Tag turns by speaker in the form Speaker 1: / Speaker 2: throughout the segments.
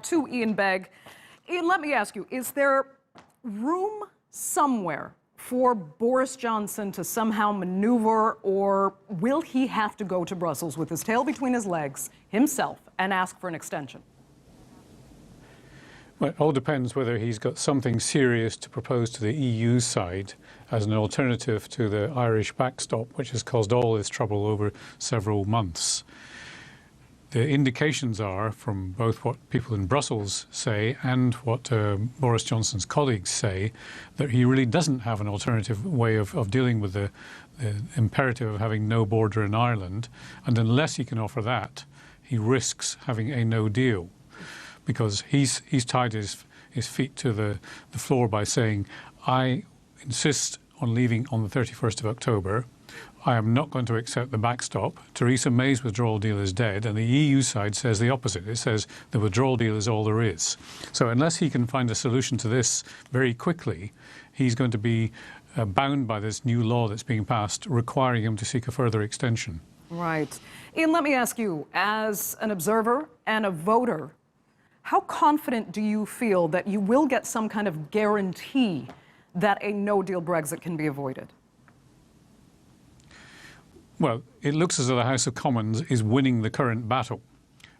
Speaker 1: To Iain Begg. Iain, let me ask you, is there room somewhere for Boris Johnson to somehow maneuver, or will he have to go to Brussels with his tail between his legs himself and ask for an extension?
Speaker 2: Well, it all depends whether he's got something serious to propose to the EU side as an alternative to the Irish backstop, which has caused all this trouble over several months. The indications are, from both what people in Brussels say and what Boris Johnson's colleagues say, that he really doesn't have an alternative way of dealing with the imperative of having no border in Ireland. And unless he can offer that, he risks having a no deal, because he's tied his feet to the floor by saying, I insist on leaving on the 31st of October. I am not going to accept the backstop. Theresa May's withdrawal deal is dead, and the EU side says the opposite. It says the withdrawal deal is all there is. So unless he can find a solution to this very quickly, he's going to be bound by this new law that's being passed, requiring him to seek a further extension.
Speaker 1: Right. Iain, let me ask you, as an observer and a voter, how confident do you feel that you will get some kind of guarantee that a no-deal Brexit can be avoided?
Speaker 2: Well, it looks as though the House of Commons is winning the current battle.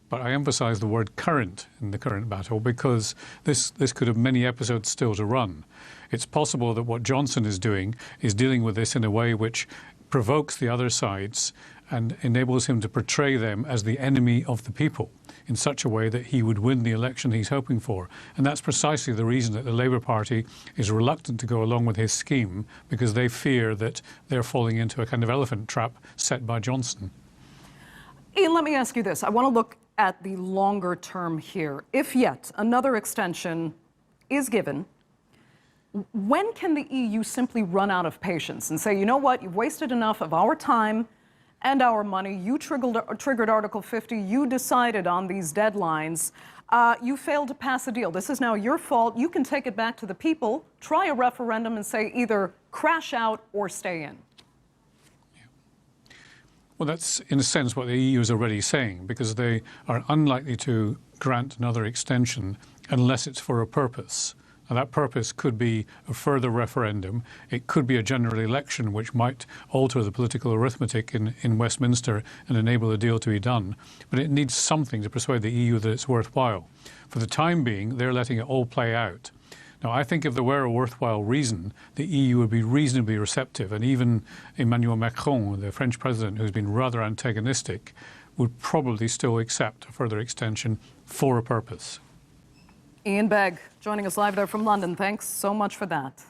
Speaker 2: But I emphasise the word current in the current battle because this could have many episodes still to run. It's possible that what Johnson is doing is dealing with this in a way which provokes the other sides and enables him to portray them as the enemy of the people in such a way that he would win the election he's hoping for. And that's precisely the reason that the Labour Party is reluctant to go along with his scheme, because they fear that they're falling into a kind of elephant trap set by Johnson.
Speaker 1: Iain, let me ask you this. I want to look at the longer term here. If yet another extension is given, when can the EU simply run out of patience and say, you know what, you've wasted enough of our time and our money, you triggered Article 50, you decided on these deadlines, you failed to pass a deal. This is now your fault. You can take it back to the people, try a referendum and say either crash out or stay in.
Speaker 2: Well, that's in a sense what the EU is already saying, because they are unlikely to grant another extension unless it's for a purpose. And that purpose could be a further referendum. It could be a general election which might alter the political arithmetic in Westminster and enable a deal to be done. But it needs something to persuade the EU that it's worthwhile. For the time being, they're letting it all play out. Now, I think if there were a worthwhile reason, the EU would be reasonably receptive, and even Emmanuel Macron, the French president, who's been rather antagonistic, would probably still accept a further extension for a purpose.
Speaker 1: Iain Begg joining us live there from London. Thanks so much for that.